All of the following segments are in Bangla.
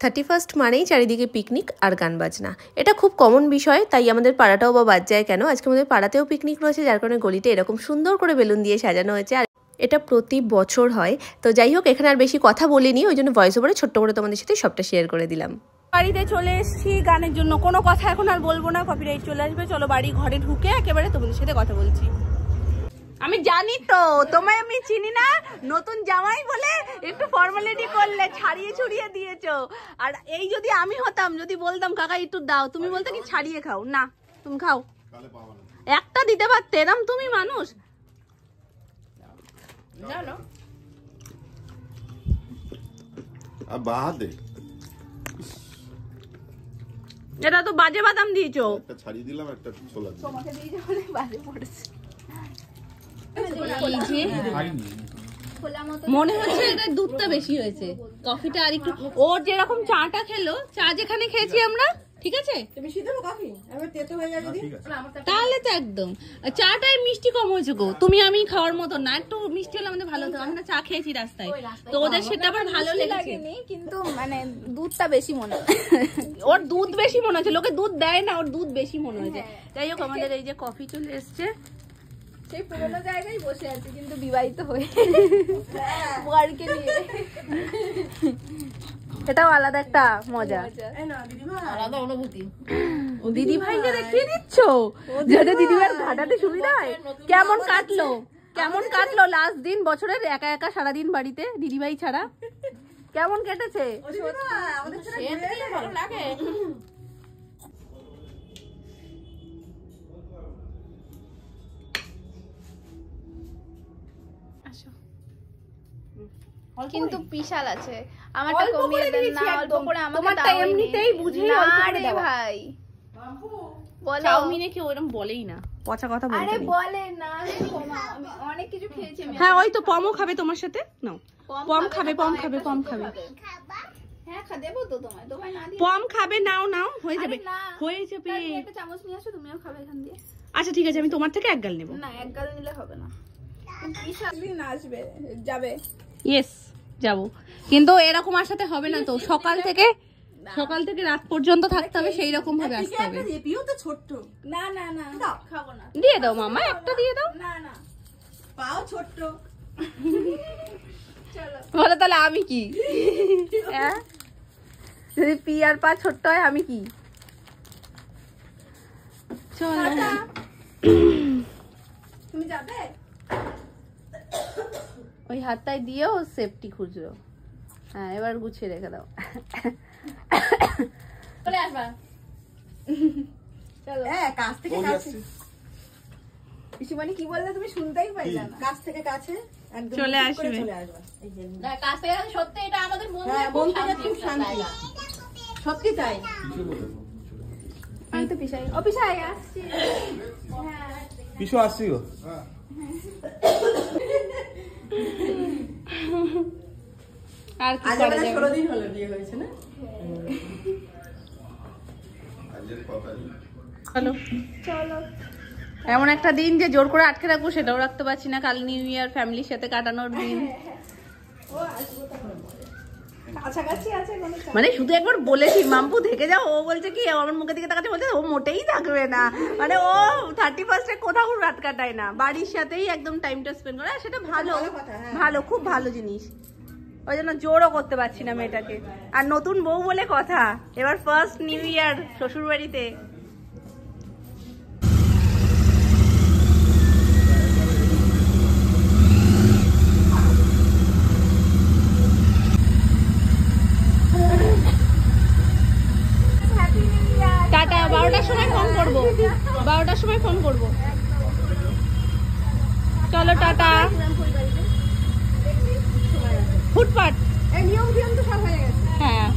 31st মানেই চারিদিকে পিকনিক আর গান বাজনা। এটা খুব কমন বিষয়, তাই আমাদের পাড়াটাও বা বাদ যায় কেন, আজকে আমাদের পাড়াতেও পিকনিক রয়েছে, যার কারণে গলিতে এরকম সুন্দর করে বেলুন দিয়ে সাজানো হয়েছে। আর এটা প্রতি বছর হয়। তো যাই হোক, এখানে আর বেশি কথা বলিনি, ওই জন্য ভয়েস ওভারে ছোট্ট করে তোমাদের সাথে সবটা শেয়ার করে দিলাম। বাড়িতে চলে এসেছি গানের জন্য, কোনো কথা এখন আর বলবো না, কপিরাইট চলে আসবে। চলো বাড়ি ঘরে ঢুকে একেবারে তোমাদের সাথে কথা বলছি। আমি জানি তো তোমায় আমি চিনি না, নতুন জামাই বলে একটু ফর্মালিটি করলে ছাড়িয়ে ছুড়িয়ে দিয়েছো। আর এই যদি আমি হতাম, যদি বলতাম কাকা একটু দাও, তুমি বলতে কি ছাড়িয়ে খাও, না তুমি খাও, একটা দিতে পারতে, এরম তুমি মানুষ জানো। এটা তো বাজে বাদাম দিয়েছো, একটা ছাড়িয়ে দিলাম, একটা ছোলা দিলাম, তোমাকে দিয়েছো মানে বাজে পড়েছে। মনে হচ্ছে এটা দুধটা বেশি হয়েছে, কফিটা আর একটু, ওর যেরকম চাটা খেলো, চা যেখানে খেয়েছি আমরা, ঠিক আছে তাহলে তো একদম চাটাই মিষ্টি কম হয়েছে গো। তুমি আমি খাওয়ার মতো না, একটু মিষ্টি হলে আমাদের ভালো হতো। আমরা চা খেয়েছি রাস্তায়, তো ওদের সেটা আবার ভালো লেগেছে, কিন্তু মানে দুধটা বেশি মনে হয়। ওর দুধ বেশি মনে হয়েছে, লোকে দুধ দেয় না, ওর দুধ বেশি মনে হয়েছে। যাই হোক, আমাদের এই যে কফি চলে এসছে, সেই পুরোনো জায়গায় বসে আছে কিন্তু বিবাহিত হয়ে বরকে নিয়ে। এটাও আলাদা একটা মজা, আলাদা অনুভূতি। দিদি ভাইকে দেখিয়ে দিচ্ছ যাতে দিদি ভাইয়ের ঘাটাতে সুবিধা হয়। কেমন কাটলো, কেমন কাটলো লাস্ট দিন বছরের, একা একা সারাদিন বাড়িতে দিদি ভাই ছাড়া, কেমন কেটেছে? ভালো লাগে। কিন্তু বিশাল আছে, আমারটা কমিয়ে দেন না, অল্প করে আমাকে তোমারটা এমনিতেই বুঝেই অল্প করে দাও ভাই। বলো চাউমিনে কি ওরকম বলেই না, পচা কথা বলতে। আরে বলে না, আমি অনেক কিছু খেয়েছি। হ্যাঁ ওই তো পমও খাবে তোমার সাথে, নাও পম খাবে, পম খাবে, পম খাবে। হ্যাঁ দেবো তো তোমায়, তোমায় না দিয়ে পম খাবে, নাও নাও, হয়ে যাবে হয়ে যাবে। একটা চামচ নিয়ে আসো, তুমিও খাবে এখান দিয়ে। আচ্ছা ঠিক আছে, আমি তোমার থেকে এক গাল নেব। না এক গাল নিলে হবে না, বিশাল দিন আসবে যাবে। ইয়েস যাব, কিন্তু এরকম আসাতে হবে না তো, সকাল থেকে রাত পর্যন্ত থাকতে হবে, সেই রকম ভাবে আসতে হবে। ছোট্ট না না না খাবো না, দিয়ে দাও মামা, একটা দিয়ে দাও। না না পাও ছোট্ট। চলো বলো তাহলে আমি কি, হ্যাঁ যদি পি আর পা ছোট্ট হয় আমি কি? চলো তুমি যাবে, ওই হাতটাই দিয়েও সেফটি খুঁজলো। হ্যাঁ এবার গুছিয়ে রেখে দাও। চলে আসবা। চলো কাছ থেকে কাছে। পিসিমণি কি বললে তুমি শুনতেই পাইলে না। কাছ থেকে কাছে একদম চলে আসবে, না কাছ থেকে সত্যি এটা আমাদের মনে খুব শান্তি, সত্যি তাই। আমি তো পিসাই, ও পিসাই আসছি। হ্যাঁ পিছু আসছি গো। আর কি করা যাবে, 16 দিন হলো বিয়ে হয়েছে না। চলো চলো এমন একটা দিন যে জোর করে আটকে রাখবো সেটাও রাখতে পারছি না। কাল নিউ ইয়ার, ফ্যামিলির সাথে কাটানোর দিন, কাছাকাছি আছে মানে শুধু একবার বলেছি মাম্পু থেকে যাও, ও বলছে কি, আমার মুখের দিকে তাকাতে বলছে ও মোটেই থাকবে না, মানে ও 31st কোথাও রাত কাটায় না, বাড়ির সাথেই একদম টাইমটা স্পেন্ড করে। সেটা ভালো, ভালো খুব ভালো জিনিস, ওই জন্য জোরও করতে পারছি না মেয়েটাকে। আর নতুন বউ বলে কথা, এবার ফার্স্ট নিউ ইয়ার শ্বশুর বাড়িতে। টাটা, 12টার সময় ফোন করবো, 12টার সময় ফোন করবো। চলো টাটা। ফুটপাট হ্যাঁ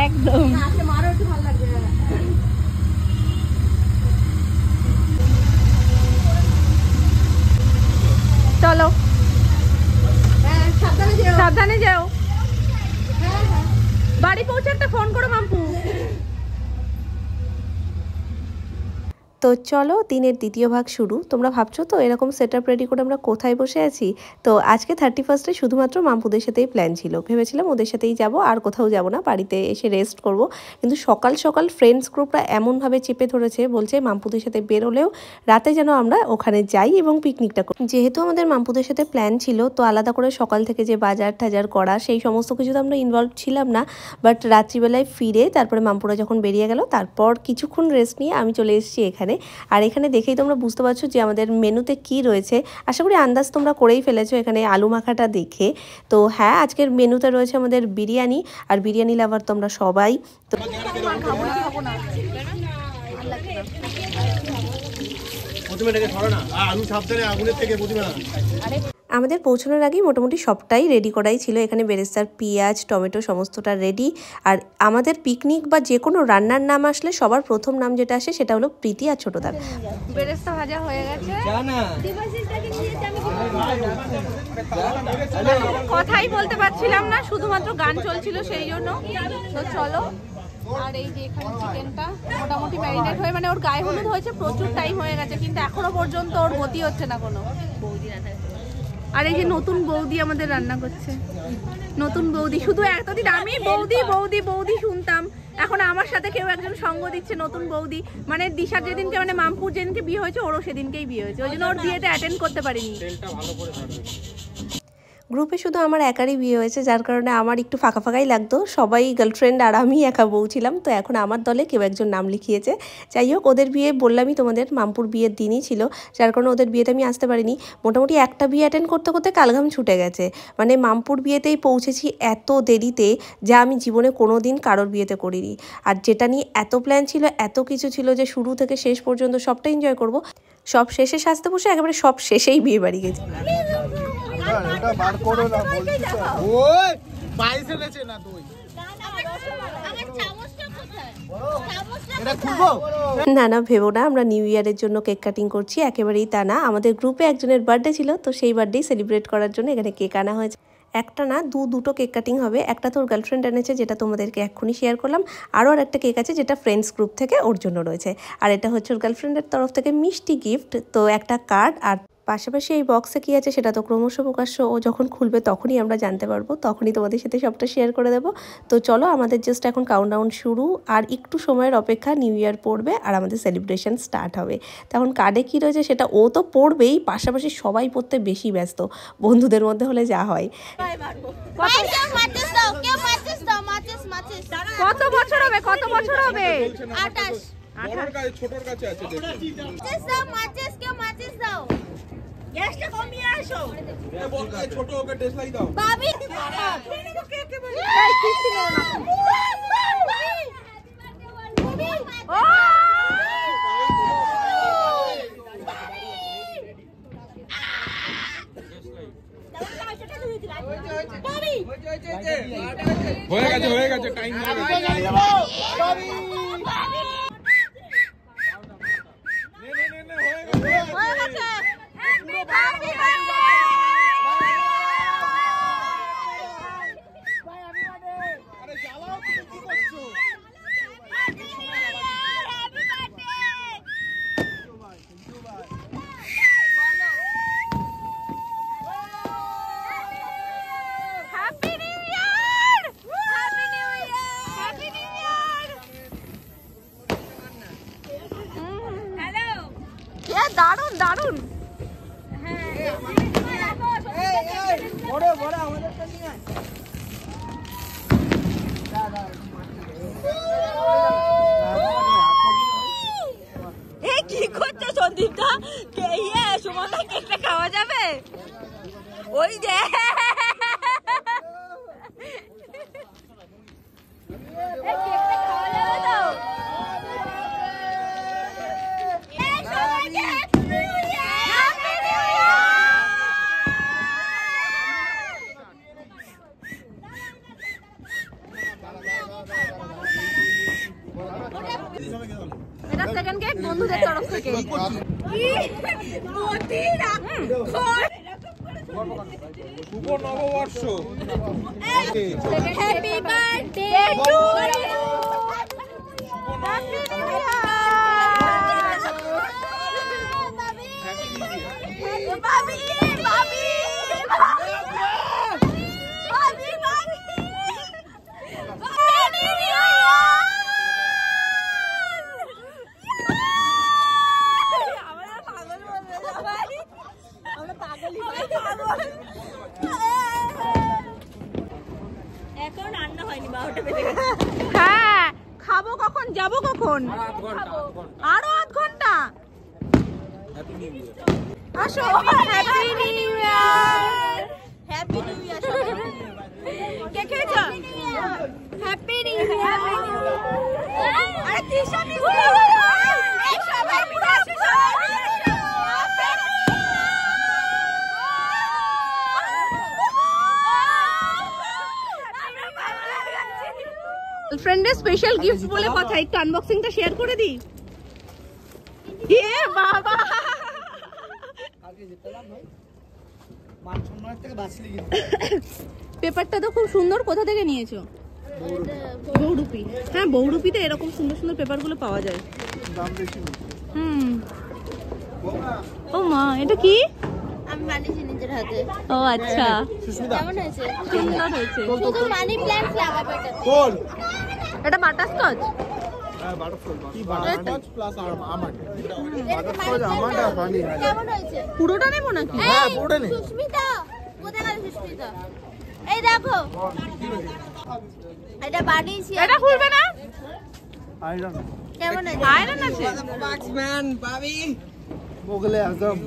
একদম। চলো সাবধানে যাও, বাড়ি পৌঁছে একটা ফোন করো মাম্পু। তো চলো দিনের দ্বিতীয় ভাগ শুরু। তোমরা ভাবছো তো এরকম সেটআপ রেডি করে আমরা কোথায় বসে আছি? তো আজকে 31-এ শুধুমাত্র মাম্পুদের সাথেই প্ল্যান ছিল, ভেবেছিলাম ওদের সাথেই যাব, আর কোথাও যাব না, বাড়িতে এসে রেস্ট করব। কিন্তু সকাল সকাল ফ্রেন্ডস গ্রুপরা এমনভাবে চেপে ধরেছে, বলছে মাম্পুদের সাথে বেরোলেও রাতে যেন আমরা ওখানে যাই এবং পিকনিকটা করি। যেহেতু আমাদের মাম্পুদের সাথে প্ল্যান ছিল, তো আলাদা করে সকাল থেকে যে বাজার টাজার করা সেই সমস্ত কিছুতে আমরা ইনভলভ ছিলাম না। বাট রাত্রিবেলায় ফিরে তারপরে মাম্পুরা যখন বেরিয়ে গেল, তারপর কিছুক্ষণ রেস্ট নিয়ে আমি চলে এসেছি এখানে। আর এখানে দেখেই তোমরা বুঝতে পারছো যে আমাদের মেনুতে কি রয়েছে। আশা করি আন্দাজ তোমরা করেই ফেলেছো এখানে আলু মাখাটা দেখে। তো হ্যাঁ, আজকের মেনুতে রয়েছে আমাদের বিরিয়ানি, আর বিরিয়ানি লাভার তোমরা সবাই। তো আমাদের পৌঁছানোর আগেই মোটামুটি সবটাই রেডি করাই ছিল। এখানে বেরেস্তার পেঁয়াজ টমেটো সমস্তটা রেডি। আর আমাদের পিকনিক বা যে কোনো রান্নার নাম আসলে সবার প্রথম নাম যেটা আসে সেটা হলো প্রীতি আর ছোটদার। বেরেস্তা ভাজা হয়ে গেছে, কথাই বলতে পারছিলাম না, শুধুমাত্র গান চলছিল সেই জন্য। তো চলো, আর এই যে এখানে চিকেনটা মোটামুটি ম্যারিনেট হয়ে, মানে ওর গায়ে হলুদ হয়েছে, প্রচুর টাইম হয়ে গেছে, কিন্তু এখনো পর্যন্ত ওর গতি হচ্ছে না কোনো। আর এই যে নতুন বৌদি আমাদের রান্না করছে, নতুন বৌদি। শুধু এতদিন আমি বৌদি বৌদি বৌদি শুনতাম, এখন আমার সাথে কেউ একজন সঙ্গ দিচ্ছে, নতুন বৌদি। মানে দিশার যেদিনকে, মানে মামপুর যেদিনকে বিয়ে হয়েছে, ওরও সেদিনকেই বিয়ে হয়েছে, ওই জন্য ওর বিয়েতে অ্যাটেন্ড করতে পারিনি। গ্রুপে শুধু আমার একারই বিয়ে হয়েছে, যার কারণে আমার একটু ফাঁকা ফাঁকাই লাগতো। সবাই গার্লফ্রেন্ড আর আমি একা বউ ছিলাম। তো এখন আমার দলে কেউ একজন নাম লিখিয়েছে। যাই হোক, ওদের বিয়ে বললামই তোমাদের মামপুর বিয়ের দিনই ছিল, যার কারণে ওদের বিয়েতে আমি আসতে পারিনি। মোটামুটি একটা বিয়ে অ্যাটেন্ড করতে করতে কালঘাম ছুটে গেছে। মানে মামপুর বিয়েতেই পৌঁছেছি এত দেরিতে, যা আমি জীবনে কোনো দিন কারোর বিয়েতে করিনি। আর যেটা নিয়ে এত প্ল্যান ছিল, এত কিছু ছিল যে শুরু থেকে শেষ পর্যন্ত সবটা এনজয় করব, সব শেষে সাজতে বসে একেবারে সব শেষেই বিয়ে বাড়ি গেছি। না না, ভেবো না আমরা নিউ ইয়ারের জন্য কেক কাটিং করছি, একেবারেই তা না। আমাদের গ্রুপে একজনের বার্থডে ছিল, তো সেই বার্থডেই সেলিব্রেট করার জন্য এখানে কেক আনা হয়েছে। একটা না দুটো কেক কাটিং হবে। একটা তো ওর গার্লফ্রেন্ড এনেছে, যেটা তোমাদেরকে এক্ষুনি শেয়ার করলাম। আরও আর একটা কেক আছে যেটা ফ্রেন্ডস গ্রুপ থেকে ওর জন্য রয়েছে। আর এটা হচ্ছে ওর গার্লফ্রেন্ডের তরফ থেকে মিষ্টি গিফট, তো একটা কার্ড। আর পাশাপাশি এই বক্সে কী আছে সেটা তো ক্রমশ প্রকাশ্য, ও যখন খুলবে তখনই আমরা জানতে পারবো, তখনই তোমাদের সাথে সবটা শেয়ার করে দেবো। তো চলো, আমাদের জাস্ট এখন কাউন্টডাউন শুরু, আর একটু সময়ের অপেক্ষা, নিউ ইয়ার পড়বে আর আমাদের সেলিব্রেশন স্টার্ট হবে। তখন কার্ডে কী রয়েছে সেটা ও তো পড়বেই, পাশাপাশি সবাই পড়তে বেশি ব্যস্ত, বন্ধুদের মধ্যে হলে যা হয়। কত বছর হবে? কত বছর হবে? 28। ছোটর কাছে আছে, গ্যাসটা কমিয়ে আসো। ছোট ওকে দেশলাই দাও ভাবি। হয়ে গেছে টাইম দারুন দারুন। কি করছো সন্দীপটা? সুমনদা কেকটা খাওয়া যাবে? ওই যে এটা সেকেন্ড কেক বন্ধুদের তরফ থেকে। শুভ নববর্ষ। Happy birthday to you. Happy new year. ভাবি ভাবি ভাবি ভাবি এখন রান্না হয়নি 12টা বেজে গেছে হ্যাঁ খাবো কখন যাবো কখন আরো 8 ঘন্টা আসো happy new year happy new year কে খেয়েছো হ্যাপি নিউ ইয়ার আরে তিশা মিস এই সবাই মিলে আসো ফ্রেন্ডের স্পেশাল গিফট বলে কথা একটু আনবক্সিংটা শেয়ার করে দিই এ বাবা পেপারটা তো খুব সুন্দর কোথা থেকে নিয়েছো বহুরূপী হ্যাঁ বহুরূপীতে এরকম সুন্দর সুন্দর পেপারগুলো পাওয়া যায় ও মা এটা কি আমি বানিয়েছি নিজের হাতে ও আচ্ছা কেমন হয়েছে সুন্দর হয়েছে শুধু মানি প্ল্যান্ট লাগাবে এটা বাটারস্কচ কেমন হয়েছে পুরোটা নেবো নাকি সুস্মিতা কোথায় গেল সুস্মিতা এই দেখো এটা বানিয়েছি এটা খুলবে না কেমন হয়েছে আয়রন আছে মোগলে আজম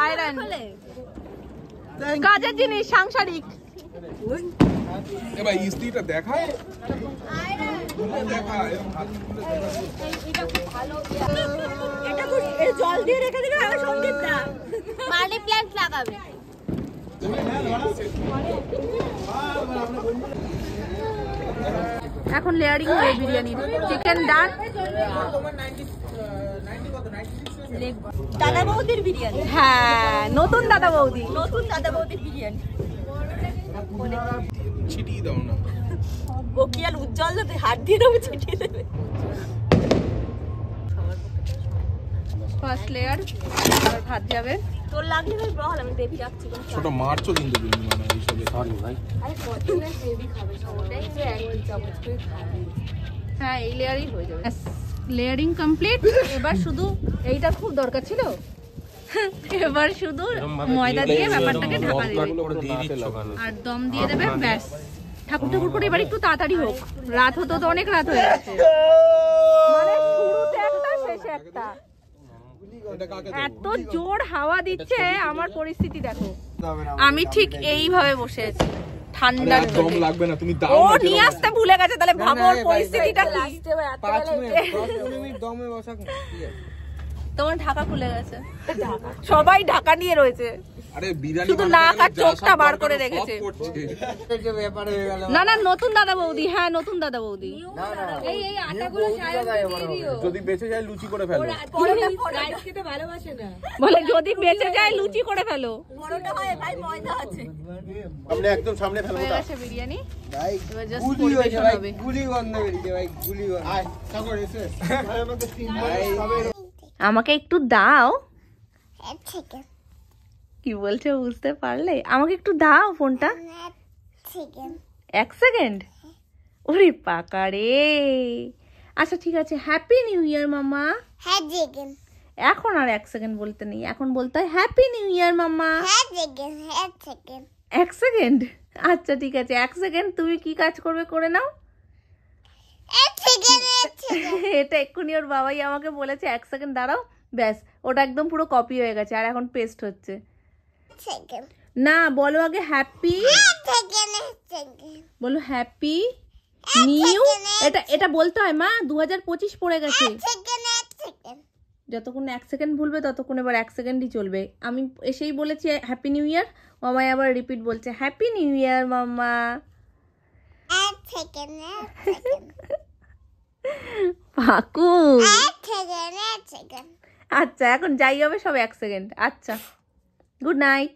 আয়রন কাজের জিনিস সাংসারিক এবার ইস্ত্রিটা দেখা দেখা এটা তো জল দিয়ে রেখে দিলে আর সঙ্গীত না মানি প্ল্যান্ট লাগাবে এখন লেয়ারিং হবে বিরিয়ানির চিকেন ডান দাদা বৌদির বিরিয়ানি হ্যাঁ নতুন দাদা বৌদি বিরিয়ানি ছিটিয়ে দাও না ও কি আর উজ্জ্বল যাতে হাত দিয়ে দেবো ছিটিয়ে দেবে ফার্স্ট লেয়ার আর ভাত যাবে তোর লাগলে ভাই বল আমি বেবি রাখছি ছোট মারছো কিন্তু তুমি মানে এইসবে সরি ভাই আরে কতটা বেবি খাবে সবটাই যে এক চামচ করে খাবে হ্যাঁ এই লেয়ারই হয়ে যাবে লেয়ারিং কমপ্লিট এবার শুধু এইটা খুব দরকার ছিল এবার শুধু ময়দা দিয়ে ব্যাপারটাকে ঢাকা দেবে আর দম দিয়ে দেবে ব্যাস ঠাকুর ঠাকুর করে এবার একটু তাড়াতাড়ি হোক রাত হতো তো অনেক রাত হয়ে গেছে মানে শুরুতে একটা শেষে একটা এত জোর হাওয়া দিচ্ছে আমার পরিস্থিতি দেখো আমি ঠিক এইভাবে বসে আছি ঠান্ডা দম লাগবে না তুমি দাও ও না নিয়ে আসতে ভুলে গেছে তাহলে ভাবো ওর পরিস্থিতিটা কি তোমার ঢাকা খুলে গেছে সবাই ঢাকা নিয়ে রয়েছে আরে বিরিয়ানি শুধু নাক আর চোখটা বার করে রেখেছে না না নতুন দাদা বৌদি হ্যাঁ নতুন দাদা বৌদি এই আটাগুলো দিয়ে দিও যদি বেঁচে যায় লুচি করে ফেলো রাইস খেতে ভালোবাসে না বলে যদি বেঁচে যায় লুচি করে ফেলো বড়টা হয় ভাই ময়দা আছে সামনে একদম সামনে ফেলো হয়ে গেছে বিরিয়ানি এবার জাস্ট পরিবেশন হবে আমাকে একটু দাও কি বলছে বুঝতে পারলে আমাকে একটু দাও ফোনটা 1 সেকেন্ড ওরে পাকা রে আচ্ছা ঠিক আছে হ্যাপি নিউ ইয়ার মামা এখন আর 1 সেকেন্ড বলতে নেই এখন বলতে হয় হ্যাপি নিউ ইয়ার মামা 1 সেকেন্ড আচ্ছা ঠিক আছে 1 সেকেন্ড তুমি কি কাজ করবে করে নাও এটা এক্ষুনি ওর বাবাই আমাকে বলেছে 1 সেকেন্ড দাঁড়াও ব্যাস ওটা একদম পুরো কপি হয়ে গেছে আর এখন পেস্ট হচ্ছে না বলো আগে হ্যাপি বলো হ্যাপি নিউ এটা এটা বলতে হয় মা 2025 পড়ে গেছে যতক্ষণ 1 সেকেন্ড ভুলবে ততক্ষণ এবার 1 সেকেন্ডই চলবে আমি এসেই বলেছি হ্যাপি নিউ ইয়ার মামাই আবার রিপিট বলছে হ্যাপি নিউ ইয়ার মামা পাকু আচ্ছা এখন যাই হবে সব 1 সেকেন্ড আচ্ছা গুড নাইট